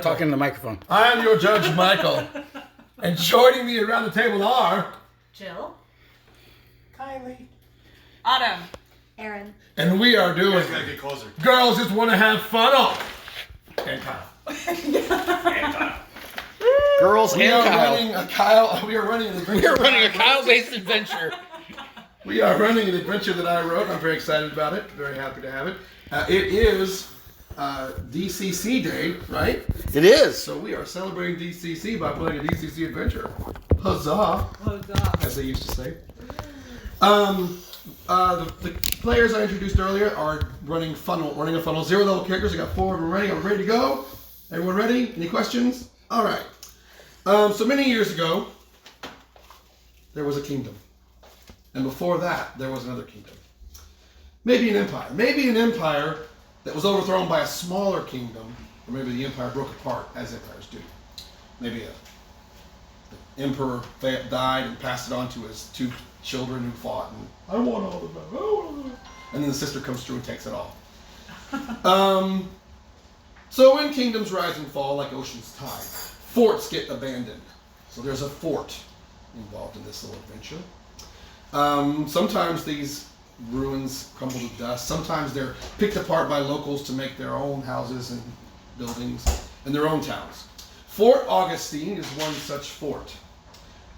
Talking to the microphone. I am your Judge Michael. And joining me around the table are... Jill. Kylie. Autumn. Aaron. And we are doing... You gotta get closer. Girls Just Want to Have Fun Off. And Kyle. And Kyle. Girls We and are Kyle. running a Kyle... We are running an adventure. We are running a Kyle-based adventure. We are running an adventure that I wrote. I'm very excited about it. Very happy to have it. It is DCC Day, right? It is. So we are celebrating DCC by playing a DCC adventure. Huzzah, Huzzah. as they used to say. The players I introduced earlier are running a funnel, 0-level characters. I got 4 of them ready. I'm ready to go. Everyone ready? Any questions? All right. So many years ago, there was a kingdom. And before that, there was another kingdom. Maybe an empire. Maybe an empire that was overthrown by a smaller kingdom. Or maybe the empire broke apart, as empires do. Maybe the emperor died and passed it on to his 2 children who fought. And I want all of them. And then the sister comes through and takes it all. So when kingdoms rise and fall like ocean's tide, forts get abandoned. So there's a fort involved in this little adventure. Sometimes these ruins crumble to dust. Sometimes they're picked apart by locals to make their own houses and buildings in their own towns. Fort Augustine is one such fort.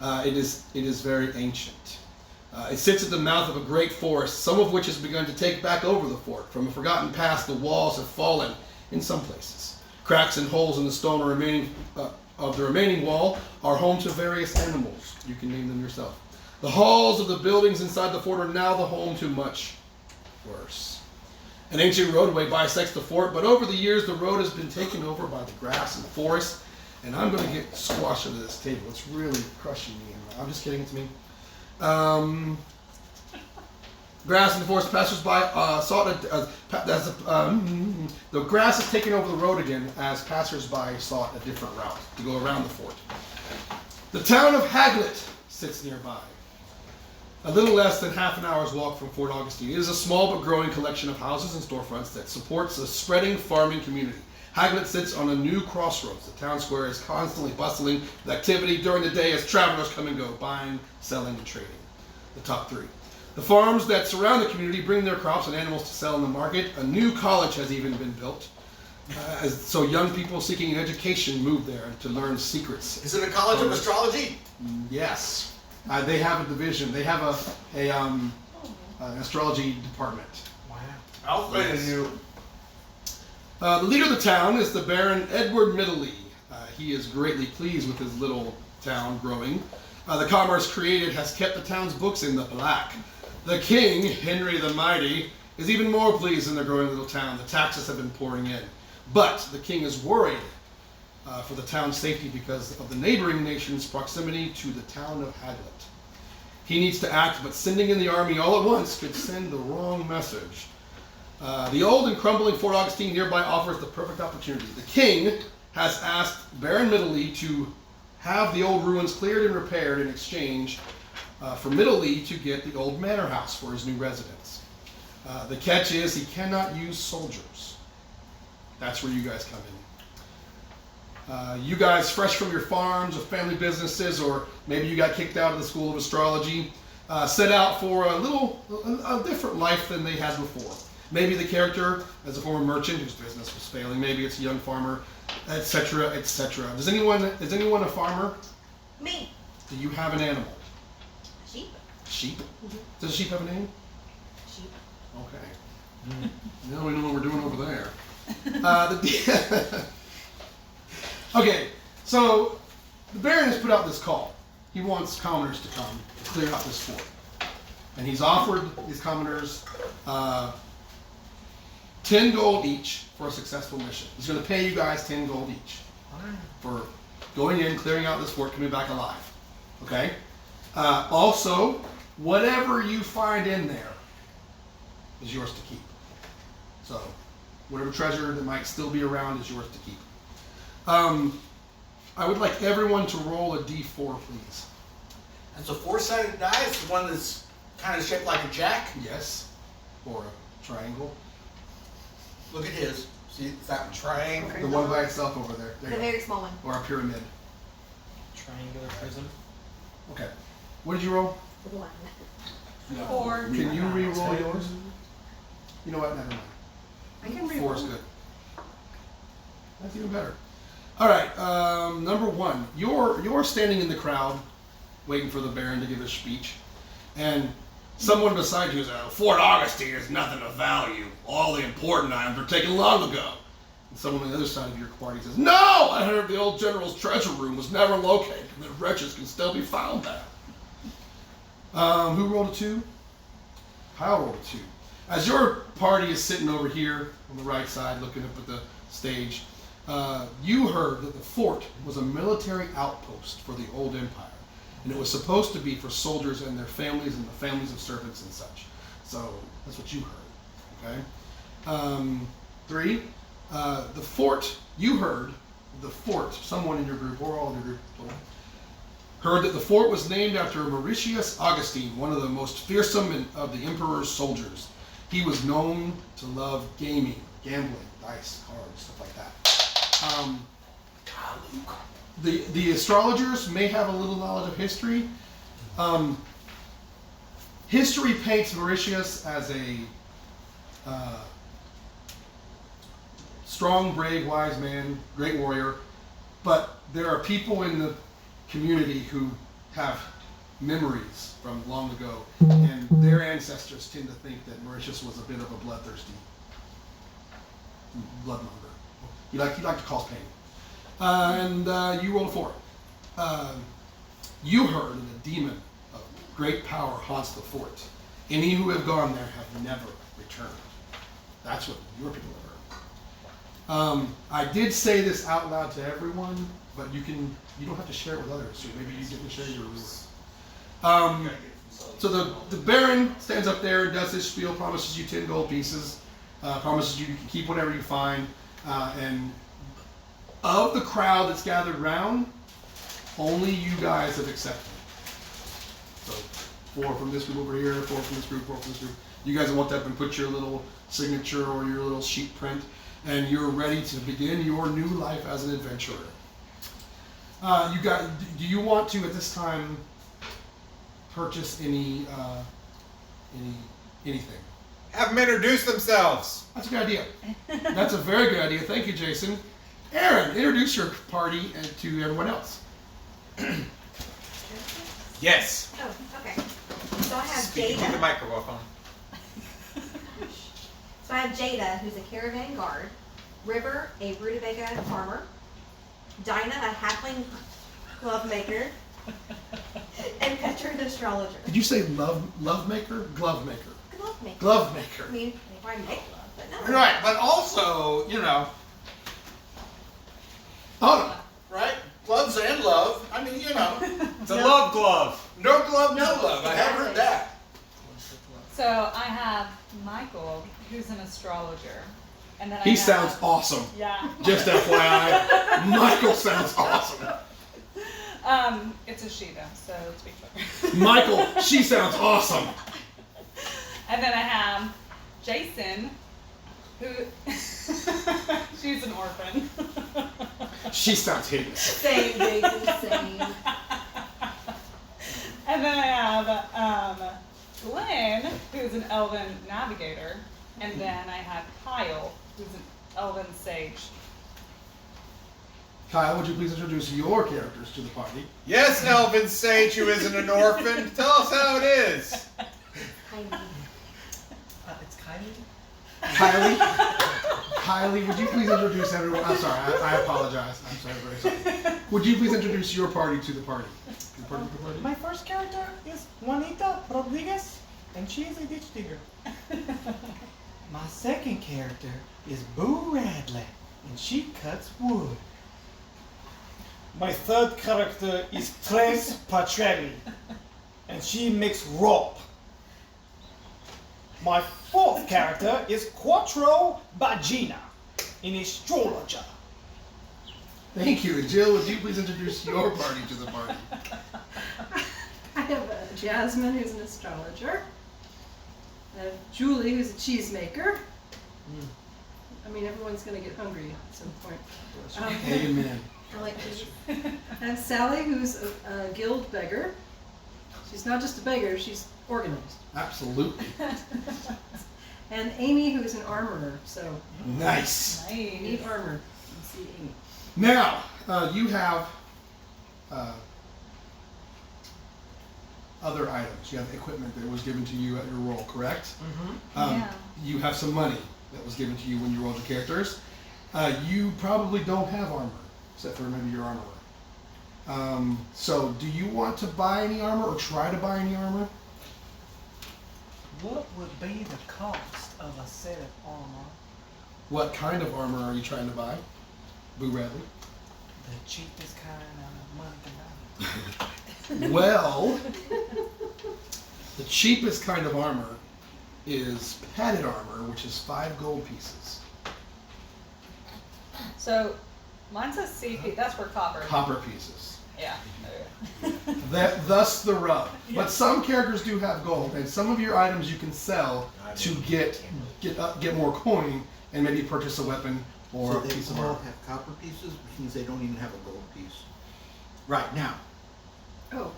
It is very ancient. It sits at the mouth of a great forest, some of which has begun to take back over the fort. From a forgotten past, the walls have fallen in some places. Cracks and holes in the stone of the remaining wall are home to various animals. You can name them yourself. The halls of the buildings inside the fort are now the home to much worse. An ancient roadway bisects the fort, but over the years the road has been taken over by the grass and the forest, and I'm going to get squashed under this table. It's really crushing me. I'm just kidding, it's me. Grass and the forest passersby the grass is taking over the road again as passersby sought a different route to go around the fort. The town of Haglet sits nearby, a little less than half an hour's walk from Fort Augustine. It is a small but growing collection of houses and storefronts that supports a spreading farming community. Haglet sits on a new crossroads. The town square is constantly bustling with activity during the day as travelers come and go, buying, selling, and trading. The top 3. The farms that surround the community bring their crops and animals to sell in the market. A new college has even been built. So young people seeking an education move there to learn secrets. Is it a college of astrology? Yes. They have a division. They have an astrology department. Wow. I'll find you. The leader of the town is the Baron Edward Middley. He is greatly pleased with his little town growing. The commerce created has kept the town's books in the black. The king, Henry the Mighty, is even more pleased in the growing little town. The taxes have been pouring in. But the king is worried for the town's safety because of the neighboring nation's proximity to the town of Haglet. He needs to act, but sending in the army all at once could send the wrong message. The old and crumbling Fort Augustine nearby offers the perfect opportunity. The king has asked Baron Middley to have the old ruins cleared and repaired in exchange for Middley to get the old manor house for his new residence. The catch is he cannot use soldiers. That's where you guys come in. You guys fresh from your farms or family businesses, or maybe you got kicked out of the School of Astrology, set out for a different life than they had before. Maybe the character as a former merchant whose business was failing. Maybe it's a young farmer, etc., etc. Is anyone a farmer? Me. Do you have an animal? Sheep. Sheep? Does a sheep have a name? Sheep. Okay. Now we know what we're doing over there. Okay, so the Baron has put out this call. He wants commoners to come to clear out this fort. And he's offered these commoners 10 gold each for a successful mission. He's going to pay you guys 10 gold each for going in, clearing out this fort, coming back alive. Okay? Also, whatever you find in there is yours to keep. So, whatever treasure that might still be around is yours to keep. I would like everyone to roll a d4, please. That's a 4-sided die. It's the one that's kind of shaped like a jack. Yes. Or a triangle. Look at his. See, it's that triangle. The one by itself over there. There The you go. very small one. Or a pyramid. Triangular prism. Okay. What did you roll? The one. No. 4. Can you re-roll yours? You know what? Never mind. I can read. 4 is good. That's even better. All right. Number 1. You're standing in the crowd, waiting for the Baron to give his speech, and someone beside you is Fort Augustine is nothing of value. All the important items were taken long ago. And someone on the other side of your party says, "No! I heard the old general's treasure room was never located, and the wretches can still be found there." Who rolled a 2? Kyle rolled a 2. As your party is sitting over here on the right side, looking up at the stage, you heard that the fort was a military outpost for the old empire, and it was supposed to be for soldiers and their families and the families of servants and such. So that's what you heard. Okay. 3. The fort. You heard the fort. Someone in your group, or all in your group, heard that the fort was named after Mauritius Augustine, one of the most fearsome of the emperor's soldiers. He was known to love gaming, gambling, dice, cards, stuff like that. The astrologers may have a little knowledge of history. History paints Mauritius as a strong, brave, wise man, great warrior, but there are people in the community who have memories from long ago, and their ancestors tend to think that Mauritius was a bit of a bloodthirsty bloodmonger. He liked to cause pain. And you rolled a 4. You heard that a demon of great power haunts the fort. Any who have gone there have never returned. That's what your people have heard. I did say this out loud to everyone, but you don't have to share it with others. So maybe you didn't share your rumor. So the Baron stands up there and does his spiel, promises you 10 gold pieces, promises you can keep whatever you find, and of the crowd that's gathered around, only you guys have accepted. So 4 from this group over here, 4 from this group, 4 from this group. You guys have walked up and put your little signature or your little sheet print, and you're ready to begin your new life as an adventurer. Do you want to at this time purchase anything? Have them introduce themselves. That's a good idea. That's a very good idea. Thank you, Jason. Aaron, introduce your party to everyone else. Yes. Oh, okay. So I have Speaking to the Jada. microphone. So I have Jada, who's a caravan guard. River, a rutabaga farmer. Dinah, a halfling glove maker. And Petra, an astrologer. Did you say love maker? Glove maker. Glove maker. Glove maker. I mean, if I make love, but no. Right, but also, Oh, right? Gloves and love. I mean, It's a love glove. no glove, no love. I have heard that. So I have Michael, who's an astrologer, and then I he have, sounds awesome. Yeah. Just FYI, Michael sounds awesome. It's a she though, so to be clear. Michael, she sounds awesome. And then I have Jason, who she's an orphan. She sounds hideous. Same, Jason, same. And then I have Glenn, who's an elven navigator, and then I have Kyle, who's an elven sage. Kyle, would you please introduce your characters to the party? Yes, Elvin Sage, who isn't an orphan. Tell us how it is. Tiny. It's Kylie. Kylie? Kylie, would you please introduce everyone? I'm sorry, I apologize. I'm sorry, very sorry. Would you please introduce your party to the party? The party to the party? My first character is Juanita Rodriguez, and she is a ditch digger. My second character is Boo Radley, and she cuts wood. My third character is Tres Patrelli, and she makes rope. My fourth character is Quattro Bagina, an astrologer. Thank you. And Jill, would you please introduce your party to the party? I have Jasmine, who's an astrologer. I have Julie, who's a cheesemaker. I mean, everyone's gonna get hungry at some point. Amen. I like cheese. And Sally, who's a guild beggar. She's not just a beggar, she's organized. Absolutely. And Amy, who's an armorer, so Nice. you need armor. You see Amy. Now, you have other items. You have equipment that was given to you at your roll, correct? Yeah. You have some money that was given to you when you rolled your characters. You probably don't have armor, except for maybe your armorer. So, do you want to buy any armor or try to buy any armor? What would be the cost of a set of armor? What kind of armor are you trying to buy? Boo Radley? The cheapest kind of money can buy. Well, the cheapest kind of armor is padded armor, which is 5 gold pieces. So, mine says CP. That's for copper. Copper pieces. Yeah. Thus the rub. But some characters do have gold, and some of your items you can sell to get more coin and maybe purchase a weapon or So a they piece of all armor. have copper pieces, which means they don't even have a gold piece. Right now, Oh,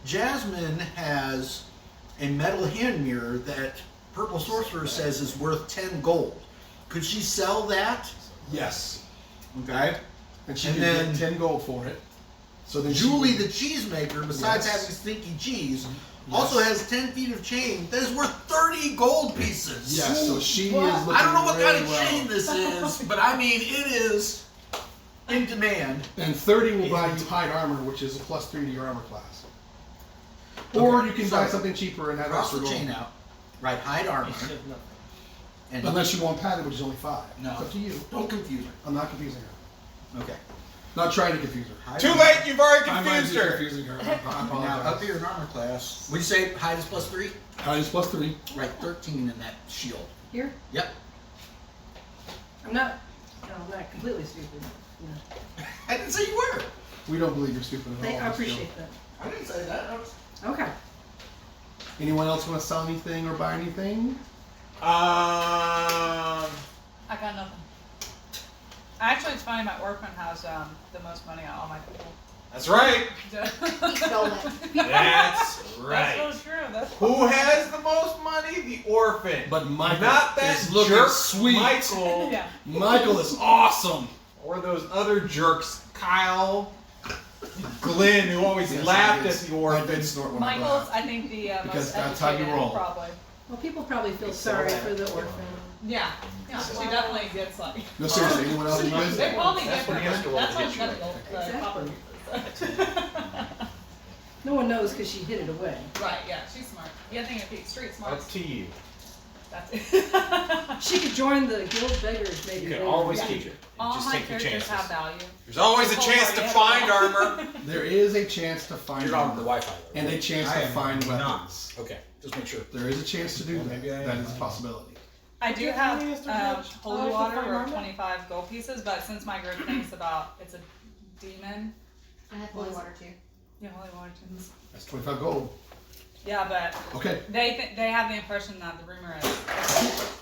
Jasmine has a metal hand mirror that Purple Sorcerer says is worth 10 gold. Could she sell that? Yes. Okay. And she And can then- get 10 gold for it. So then Julie, she the cheesemaker, besides Yes. having stinky cheese, also has 10 feet of chain that is worth 30 gold pieces. Yes, so she is looking I don't know what kind really of well. chain this is, but I mean, it is in demand. And 30 will buy you hide armor, which is a +3 to your armor class. Or Okay, you can so buy something cheaper and have Cross extra the gold. chain out. Right, hide armor. And Unless you want padded, which is only 5. No. It's up to you. don't confuse her. I'm not confusing her. Okay. Not trying to confuse her. Hide Too armor. late, you've already I might confused be her. confusing her. I Now, apologize. up here in armor class, would you say hide is +3? Hide is +3. Right, 13 in that shield. here? Yep. I'm not completely stupid. No. I didn't say you were. We don't believe you're stupid at all. I Miss Jill. appreciate that. I didn't say that. I was... Okay. Anyone else want to sell anything or buy anything? I got nothing. Actually, it's funny. My orphan has the most money out of all my people. That's right. Stole it. That's That's right. so true. That's Who has the most money? The orphan. But Michael Not that is looking jerk sweet. Michael. yeah. Michael is awesome. Or those other jerks, Kyle, Glenn, who always Yes, laughed I at did. the I orphan. did snort when I Michael's, laughed. I think, the Because most that's how you educated, roll. probably. Well, people probably feel So sorry that- for the orphan. Yeah. Yeah. She definitely gets like. No, seriously, anyone else in the They business? probably That's get what he has to roll That's to how get she you. got the Exactly. copper pieces. No one knows because she hid it away. Right. Yeah. She's smart. You gotta think of street smart. Up to you. That's it. She could join the guild beggars maybe. You can later. always Yeah. teach it. All Just my take the characters chances. have value. There's always a chance to find armor. There is a chance to find You're on the armor. Wi-Fi. though, And a right? chance I to am find not. weapons. Okay, just make sure. There is a chance to do Well, that. maybe I That am. is a possibility. I do you have have any extra cash? holy Oh, water for or armor? 25 gold pieces, but since my group thinks about it's a demon, I have holy water too. yeah, holy water tunes. That's 25 gold. Yeah, but Okay. they have the impression that the rumor is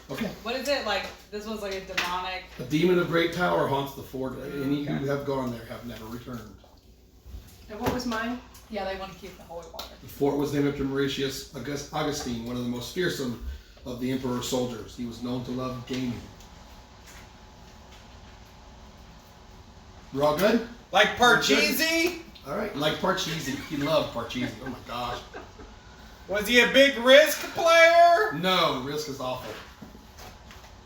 Okay. what is it like? This was like a demonic. A demon of great power haunts the fort. Any who have gone there have never returned. And what was mine? Yeah, they want to keep the holy water. The fort was named after Mauritius Augustine, one of the most fearsome of the emperor's soldiers. He was known to love gaming. We're all good? Like Parcheesi? All right. Like Parcheesi. He loved Parcheesi. Oh my gosh. Was he a big Risk player? No, Risk is awful.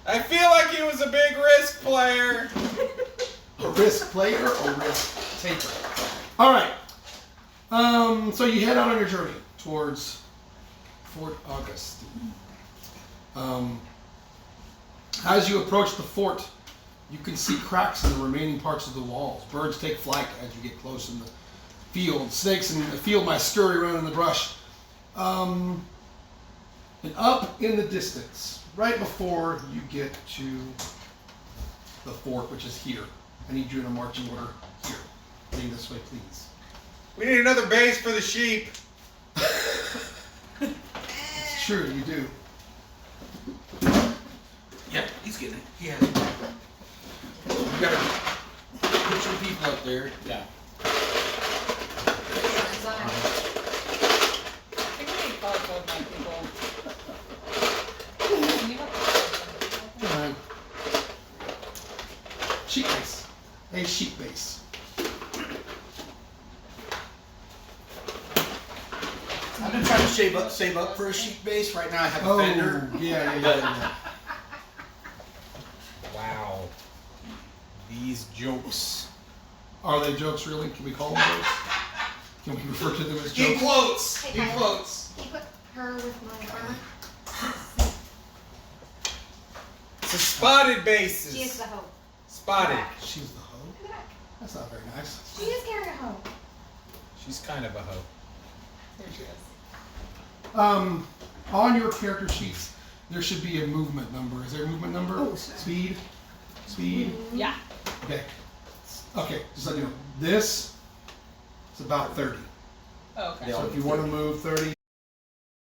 I feel like he was a big Risk player. A Risk player or Risk taker? All right. So you head out on your journey towards Fort Augustine. As you approach the fort, you can see cracks in the remaining parts of the walls. Birds take flight as you get close in the field. Snakes in the field might scurry around in the brush. And up in the distance, right before you get to the fort, which is here. I need you in a marching order here. Lean this way, please. We need another base for the sheep. It's true, you do. Yeah, he's He's getting it. He has it. You gotta put your people up there. Yeah. I think we need color code my people. Can you help me? Alright. Sheet base. A sheet base. I've been trying to save up for a sheet base. Right now I have a fender. Yeah. Wow. These jokes. Are they jokes really? Can we call them jokes? Can we refer to them as In jokes? quotes. Hey, In Tyler. quotes. Can you put her with my armor? It's a spotted She is bases. the hoe. Spotted. She's the hoe? In the back. That's not very nice. She is carrying a hoe. She's kind of a hoe. Here she is. On your character sheets, there should be a movement number. Is there a movement number? Oh, sorry. Speed? Speed? Yeah. Okay. Okay, just let you know. This is about 30. Oh, okay. So if you want to move 30,